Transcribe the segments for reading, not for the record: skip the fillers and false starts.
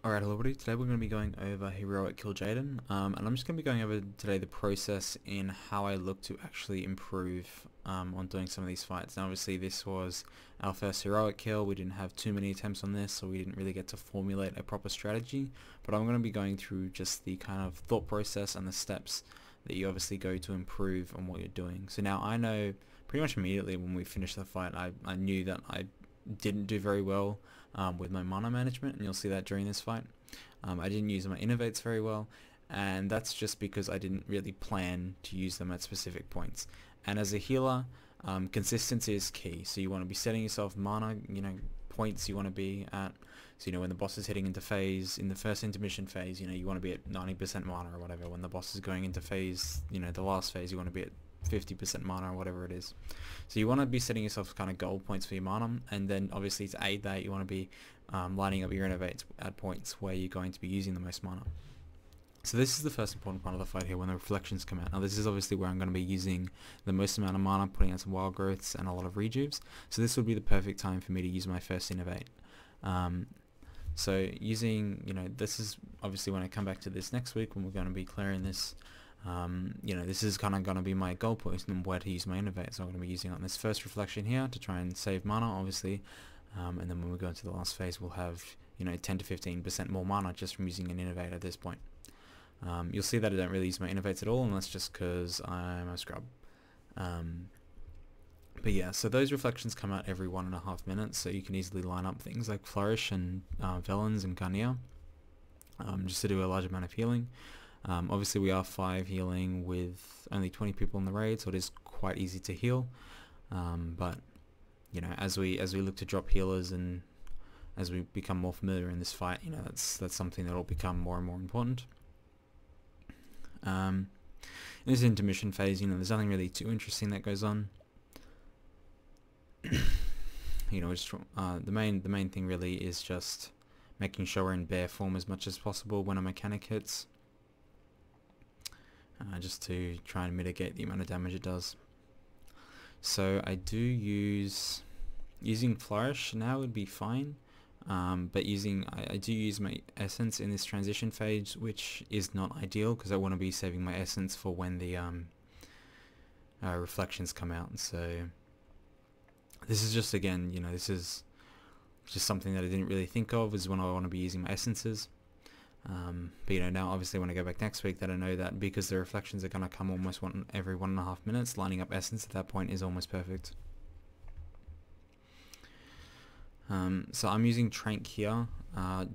Alright, hello everybody. Today we're going to be going over Heroic Kill Jaden, and I'm just going to be going over today the process in how I look to actually improve on doing some of these fights. Now obviously this was our first Heroic Kill, we didn't have too many attempts on this, so we didn't really get to formulate a proper strategy, but I'm going to be going through just the kind of thought process and the steps that you obviously go to improve on what you're doing. So now I know pretty much immediately when we finished the fight, I knew that I didn't do very well with my mana management, and you'll see that during this fight. I didn't use my innovates very well, and that's just because I didn't really plan to use them at specific points. And as a healer, consistency is key. So you want to be setting yourself mana, points you want to be at. So when the boss is heading into phase, in the first intermission phase, you want to be at 90% mana or whatever. When the boss is going into phase, the last phase, you want to be at 50% mana or whatever it is. So you want to be setting yourself kind of goal points for your mana, and then obviously to aid that you want to be lining up your innovates at points where you're going to be using the most mana. So this is the first important part of the fight here, when the reflections come out. Now this is obviously where I'm going to be using the most amount of mana, putting out some wild growths and a lot of rejuves. So this would be the perfect time for me to use my first innovate. So using, this is obviously when I come back to this next week when we're going to be clearing this. This is kind of going to be my goal point and where to use my innovate. So I'm going to be using on this first reflection here to try and save mana, obviously, and then when we go into the last phase, we'll have 10 to 15% more mana just from using an innovate at this point. You'll see that I don't really use my innovates at all, and that's just because I'm a scrub. But yeah, so those reflections come out every 1.5 minutes, so you can easily line up things like Flourish and Velens and Garnier, just to do a large amount of healing. Obviously we are 5 healing with only 20 people in the raid, so it is quite easy to heal. But as we look to drop healers and as we become more familiar in this fight, that's something that will become more and more important. In this intermission phase, there's nothing really too interesting that goes on. Just the main thing really is just making sure we're in bear form as much as possible when a mechanic hits. Just to try and mitigate the amount of damage it does. So I do using Flourish now would be fine, but I do use my essence in this transition phase, which is not ideal because I want to be saving my essence for when the reflections come out. So this is just, again, this is just something that I didn't really think of, is when I want to be using my essences. But now obviously when I go back next week, that I know that because the reflections are going to come almost every 1.5 minutes, lining up essence at that point is almost perfect. So I'm using Trank here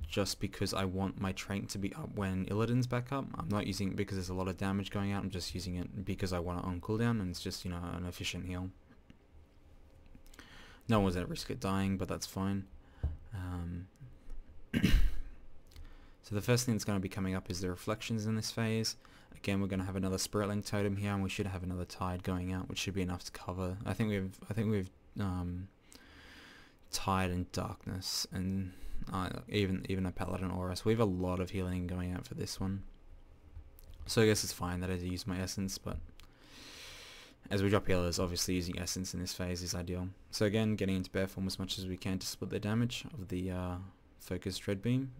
just because I want my Trank to be up when Illidan's back up. I'm not using it because there's a lot of damage going out, I'm just using it because I want it on cooldown, and it's just an efficient heal. No one's at risk of dying, but that's fine. So the first thing that's going to be coming up is the reflections in this phase. Again, we're going to have another Spirit Link totem here, and we should have another Tide going out, which should be enough to cover. I think we've Tide and Darkness, and even a Paladin Aura. So we have a lot of healing going out for this one. So I guess it's fine that I use my essence, but as we drop healers, obviously using essence in this phase is ideal. So again, getting into bear form as much as we can to split the damage of the focused Dread Beam.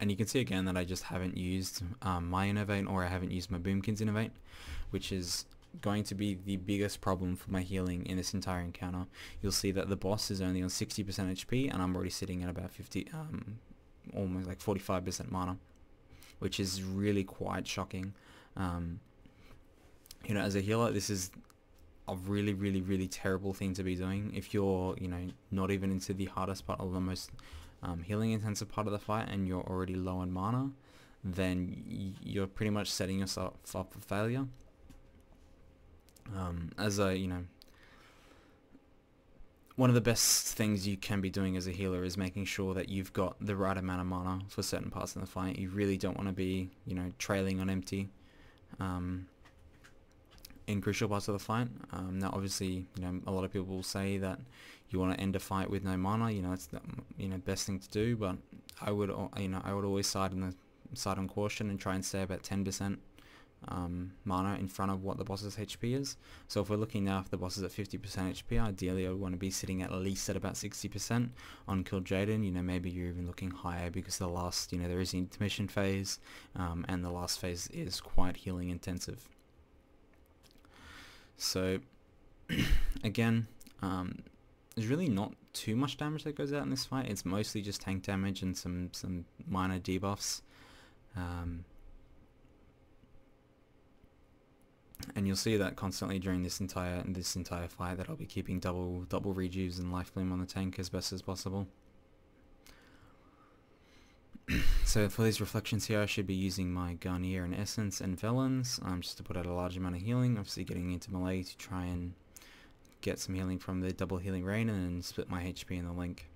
And you can see again that I just haven't used my innovate, or I haven't used my Boomkin's innovate, which is going to be the biggest problem for my healing in this entire encounter. You'll see that the boss is only on 60% HP, and I'm already sitting at about 50, almost like 45% mana, which is really quite shocking. As a healer, this is a really terrible thing to be doing. If you're, not even into the hardest part, or the most healing intensive part of the fight, and you're already low on mana, then you're pretty much setting yourself up for failure. One of the best things you can be doing as a healer is making sure that you've got the right amount of mana for certain parts of the fight. You really don't want to be, trailing on empty in crucial parts of the fight. Now obviously, a lot of people will say that you want to end a fight with no mana, it's the best thing to do, but I would always side on caution and try and stay about 10% mana in front of what the boss's HP is. So if we're looking now, if the boss is at 50% HP, ideally I would want to be sitting at least at about 60% on Kill Jaden. You know, maybe you're even looking higher because the last, you know, there is the intermission phase, and the last phase is quite healing intensive. So again, there's really not too much damage that goes out in this fight. It's mostly just tank damage and some minor debuffs. And you'll see that constantly during this entire fight, that I'll be keeping double rejuves and life bloom on the tank as best as possible. So for these reflections here, I should be using my Garnier and Essence and Velens, just to put out a large amount of healing. Obviously getting into melee to try and get some healing from the double healing rain, and then split my HP in the link.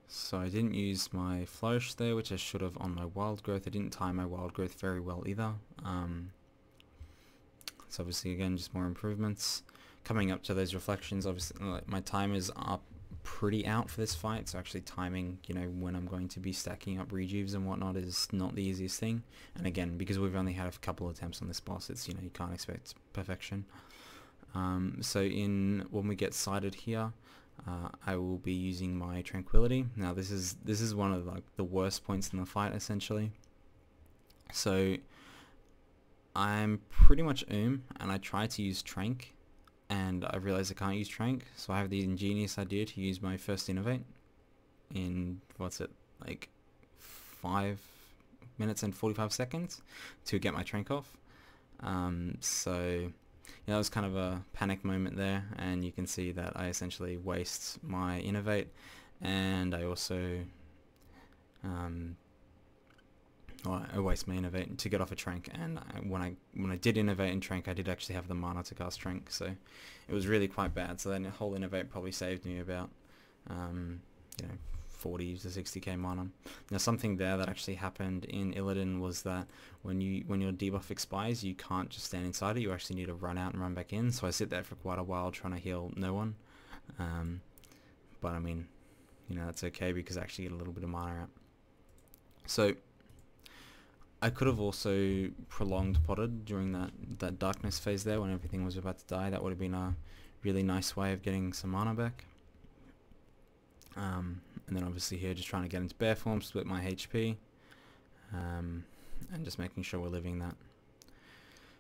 So I didn't use my flourish there, which I should have on my wild growth. I didn't time my wild growth very well either. So obviously again, just more improvements. Coming up to those reflections, obviously my timers are pretty out for this fight, so actually timing, you know, when I'm going to be stacking up rejuves and whatnot is not the easiest thing. And again, because we've only had a couple attempts on this boss, it's, you know, you can't expect perfection. So when we get sighted here, I will be using my tranquility. Now this is one of like the worst points in the fight essentially. So I'm pretty much and I try to use trank, and I realize I can't use trank, so I have the ingenious idea to use my first innovate in, what's it, like 5 minutes and 45 seconds to get my trank off. So yeah, that was kind of a panic moment there, and you can see that I essentially waste my innovate, and I also I waste my innovate to get off a trank. And when I did innovate and trank, I did actually have the mana to cast trank, so it was really quite bad. So then the whole innovate probably saved me about 40 to 60k mana. Now something there that actually happened in Illidan was that when your debuff expires, you can't just stand inside it, you actually need to run out and run back in. So I sit there for quite a while trying to heal no one, but I mean, you know, that's okay because I actually get a little bit of mana out. So I could have also prolonged potted during that darkness phase there when everything was about to die. That would have been a really nice way of getting some mana back. And then obviously here just trying to get into bear form, split my HP, and just making sure we're living that.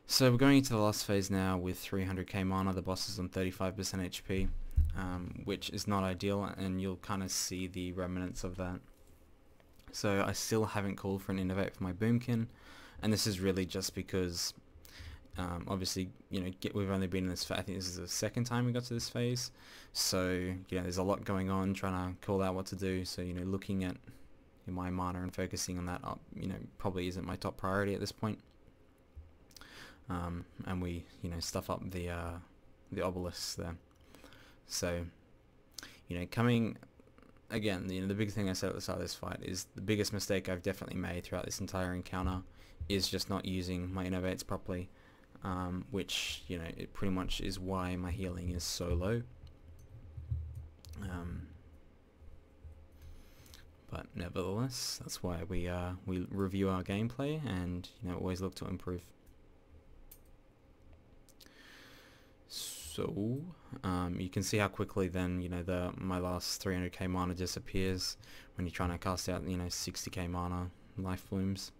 So we're going into the last phase now with 300k mana. The boss is on 35% HP, which is not ideal, and you'll kind of see the remnants of that. So I still haven't called for an innovate for my boomkin, and this is really just because obviously, you know, we've only been in this phase. I think this is the second time we got to this phase, so you know, there's a lot going on, trying to call out what to do. So, you know, looking at my mana and focusing on that up, you know, probably isn't my top priority at this point. And we, you know, stuff up the obelisks there. So, you know, coming again, you know, the big thing I said at the start of this fight is the biggest mistake I've definitely made throughout this entire encounter is just not using my innovates properly. Which, you know, it pretty much is why my healing is so low. But nevertheless, that's why we review our gameplay and, you know, always look to improve. So you can see how quickly then, you know, my last 300k mana disappears when you're trying to cast out, you know, 60k mana life blooms.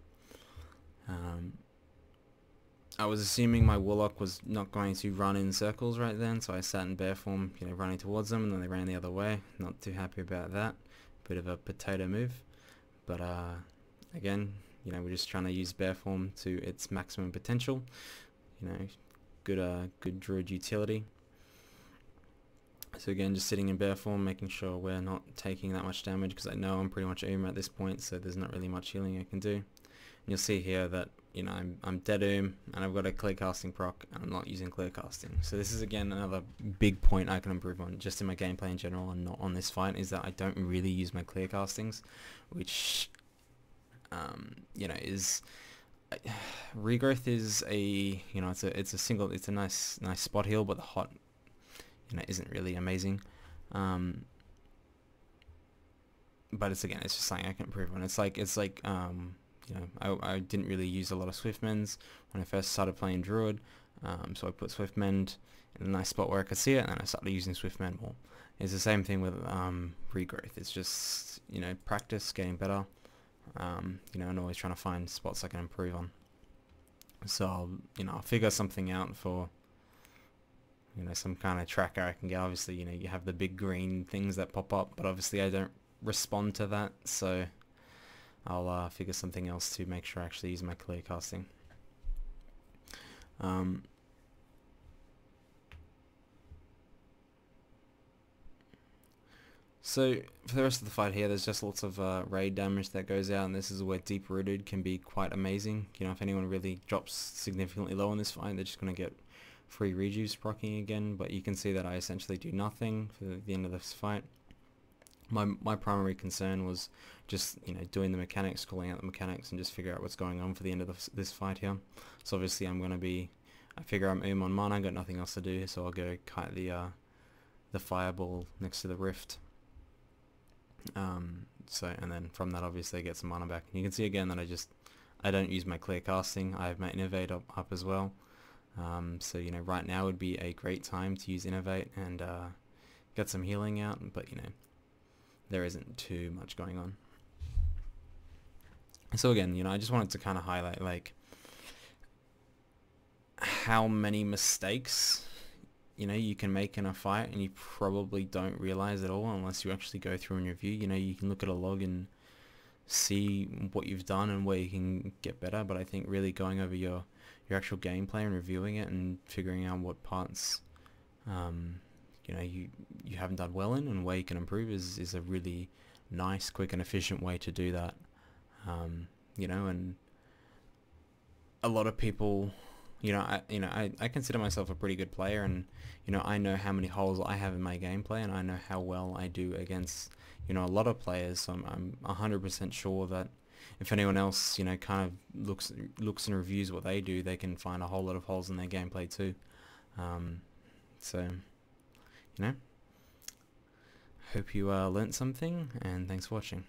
I was assuming my Warlock was not going to run in circles right then, so I sat in bear form, you know, running towards them, and then they ran the other way. Not too happy about that. Bit of a potato move. But again, you know, we're just trying to use bear form to its maximum potential. You know, good druid utility. So again, just sitting in bear form, making sure we're not taking that much damage, because I know I'm pretty much at this point, so there's not really much healing I can do. And you'll see here that, you know, I'm dead and I've got a clear casting proc, and I'm not using clear casting. So this is again another big point I can improve on, just in my gameplay in general and not on this fight, is that I don't really use my clear castings, which you know, is regrowth is a, you know, it's a nice spot heal, but the hot, you know, isn't really amazing. But it's just something I can improve on. It's like you know, I didn't really use a lot of Swiftmends when I first started playing Druid, so I put Swiftmend in a nice spot where I could see it, and I started using Swiftmend more. It's the same thing with regrowth. It's just, you know, practice, getting better, you know, and always trying to find spots I can improve on. So I'll figure something out for, you know, some kind of tracker I can get. Obviously, you know, you have the big green things that pop up, but obviously I don't respond to that, so I'll figure something else to make sure I actually use my clear casting. So for the rest of the fight here, there's just lots of raid damage that goes out, and this is where Deep Rooted can be quite amazing. You know, if anyone really drops significantly low in this fight, they're just going to get free rejuice proccing again, but you can see that I essentially do nothing for the end of this fight. My primary concern was just, you know, doing the mechanics, calling out the mechanics, and just figure out what's going on for the end of this fight here. So obviously I figure I'm on mana, I've got nothing else to do, so I'll go kite the fireball next to the rift. And then from that obviously I get some mana back. And you can see again that I don't use my clear casting. I have my innovate up as well. So, you know, right now would be a great time to use innovate and get some healing out, but, you know, there isn't too much going on. So again, you know, I just wanted to kind of highlight, like, how many mistakes, you know, you can make in a fight, and you probably don't realize at all unless you actually go through and review. You know, you can look at a log and see what you've done and where you can get better, but I think really going over your actual gameplay and reviewing it and figuring out what parts you know, you haven't done well in and where you can improve is a really nice, quick and efficient way to do that. You know, and a lot of people, you know, I consider myself a pretty good player, and, you know, I know how many holes I have in my gameplay, and I know how well I do against, you know, a lot of players. So I'm 100% sure that if anyone else, you know, kind of looks and reviews what they do, they can find a whole lot of holes in their gameplay too. So, you know, hope you learnt something, and thanks for watching.